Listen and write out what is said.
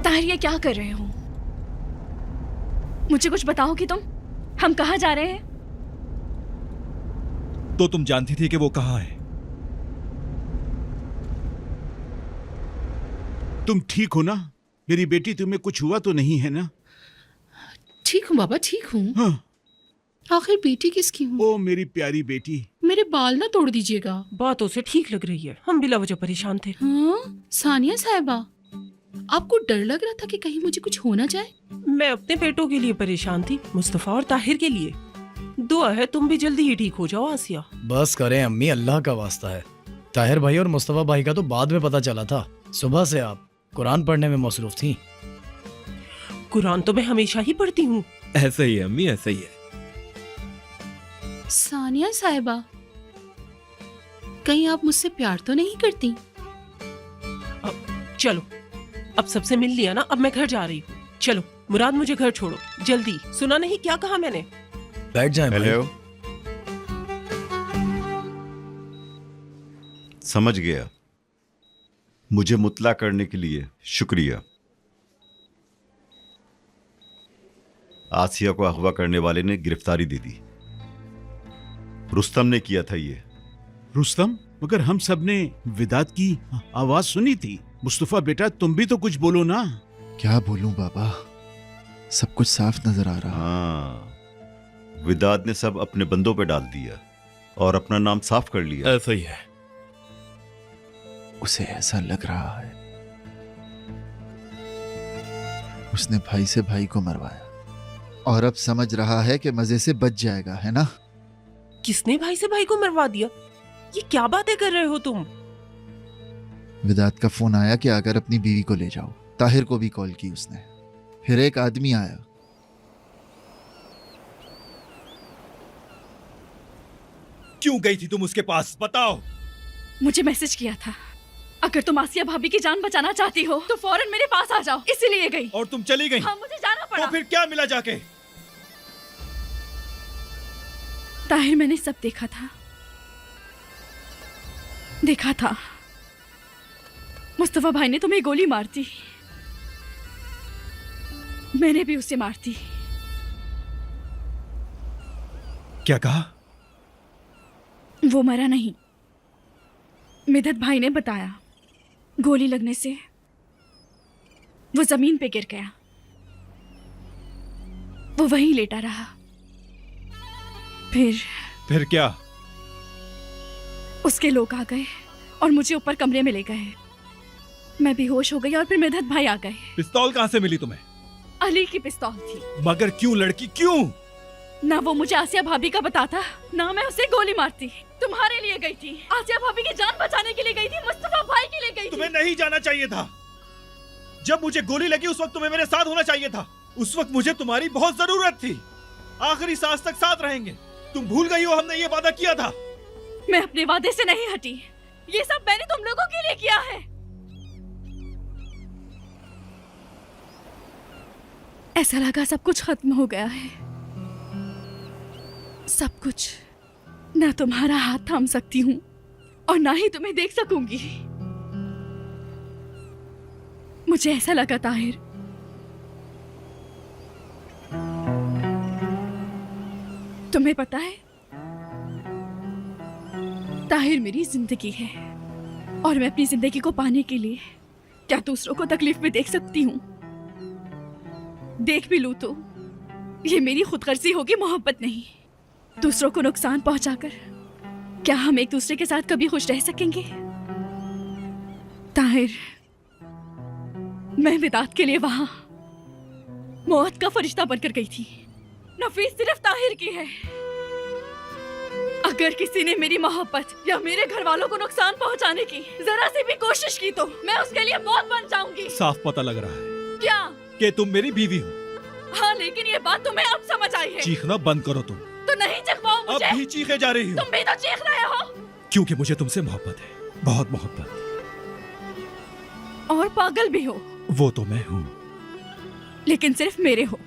ताहिर, ये क्या कर रहे हो? मुझे कुछ बताओ कि हम कहाँ जा रहे हैं? तो तुम जानती थी कि वो कहाँ है? तुम ठीक हो ना? मेरी बेटी, तुम्हें कुछ हुआ तो नहीं है ना? ठीक हूँ बाबा, ठीक हूँ। हाँ। आखिर बेटी किसकी हूँ? ओ मेरी प्यारी बेटी। मेरे बाल ना तोड़ दीजिएगा। बातों से ठीक लग रही है, हम बिला वजह परेशान थे। हाँ, सानिया साहिबा, आपको डर लग रहा था कि कहीं मुझे कुछ हो ना जाए? मैं अपने बेटों के लिए परेशान थी, मुस्तफा और ताहिर के लिए। दुआ है तुम भी जल्दी ही ठीक हो जाओ आसिया। बस करें अम्मी, अल्लाह का वास्ता है। ताहिर भाई और मुस्तफा भाई का तो बाद में पता चला था। सुबह से आप कुरान पढ़ने में मसरूफ थी। कुरान तो मैं हमेशा ही पढ़ती हूँ। ऐसा ही है अम्मी, ऐसा ही है। सानिया साहिबा, कहीं आप मुझसे प्यार तो नहीं करती? चलो, अब सबसे मिल लिया ना, अब मैं घर जा रही हूँ। चलो मुराद, मुझे घर छोड़ो जल्दी। सुना नहीं क्या कहा मैंने? बैठ जाए भाई। हेलो, समझ गया। मुझे मुतला करने के लिए शुक्रिया। आसिया को अगवा करने वाले ने गिरफ्तारी दे दी। रुस्तम ने किया था ये। रुस्तम? मगर हम सब ने विदात की आवाज सुनी थी। मुस्तफा बेटा, तुम भी तो कुछ बोलो ना। क्या बोलूं बाबा, सब कुछ साफ नजर आ रहा। हाँ, विदात ने सब अपने बंदों पे डाल दिया और अपना नाम साफ कर लिया। ऐसा ही है। उसे ऐसा लग रहा है उसने भाई से भाई को मरवाया और अब समझ रहा है कि मजे से बच जाएगा, है ना? किसने भाई से भाई को मरवा दिया? ये क्या बातें कर रहे हो तुम? विदात का फोन आया कि आकर अपनी बीवी को ले जाओ। ताहिर को भी कॉल की उसने। फिर एक आदमी आया। क्यों गई थी तुम उसके पास, बताओ? मुझे मैसेज किया था, अगर तुम आसिया भाभी की जान बचाना चाहती हो तो फौरन मेरे पास आ जाओ, इसीलिए गई। और तुम चली गई? हाँ, मुझे जाना पड़ा। तो फिर क्या मिला जाके? ताहिर, मैंने सब देखा था। मुस्तफा भाई ने तुम्हें गोली मार दी, मैंने भी उसे मार दी। क्या कहा? वो मरा नहीं, मिदत भाई ने बताया। गोली लगने से वो जमीन पे गिर गया, वो वहीं लेटा रहा। फिर क्या? उसके लोग आ गए और मुझे ऊपर कमरे में ले गए। मैं बेहोश हो गई और फिर मिदत भाई आ गए। पिस्तौल कहाँ से मिली तुम्हें? अली की पिस्तौल थी। मगर क्यों लड़की, क्यों? ना वो मुझे आसिया भाभी का बताता, ना मैं उसे गोली मारती। तुम्हारे लिए गई थी, आसिया भाभी की जान बचाने के लिए गई थी, मुस्तफा भाई के लिए गई थी। तुम्हें नहीं जाना चाहिए था। जब मुझे गोली लगी उस वक्त तुम्हें मेरे साथ होना चाहिए था। उस वक्त मुझे तुम्हारी बहुत जरूरत थी। आखिरी सांस तक साथ रहेंगे। तुम भूल गई हो, हमने ये वादा किया था। मैं अपने वादे से नहीं हटी। ये सब मैंने तुम लोगों के लिए किया है। ऐसा लगा सब कुछ खत्म हो गया है, सब कुछ। ना तुम्हारा हाथ थाम सकती हूँ और ना ही तुम्हें देख सकूंगी। मुझे ऐसा लगा ताहिर, तुम्हें पता है ताहिर मेरी जिंदगी है और मैं अपनी जिंदगी को पाने के लिए क्या दूसरों को तकलीफ में देख सकती हूँ? देख भी लूं तो ये मेरी खुदगर्जी होगी, मोहब्बत नहीं। दूसरों को नुकसान पहुंचाकर क्या हम एक दूसरे के साथ कभी खुश रह सकेंगे? ताहिर, मैं विदात के लिए वहां मौत का फरिश्ता बनकर गई थी। नफीस सिर्फ ताहिर की है। अगर किसी ने मेरी मोहब्बत या मेरे घर वालों को नुकसान पहुंचाने की जरा सी भी कोशिश की तो मैं उसके लिए मौत बन जाऊंगी। साफ पता लग रहा है क्या कि तुम मेरी बीवी हो। हाँ, लेकिन ये बात तुम्हें अब समझ आई है। चीखना बंद करो तुम। तो नहीं चीख पाओ मुझे। अब भी चीखे जा रही हो। तुम भी तो चीख रहे हो। क्योंकि मुझे तुमसे मोहब्बत है, बहुत मोहब्बत। और पागल भी हो। वो तो मैं हूँ, लेकिन सिर्फ मेरे हो।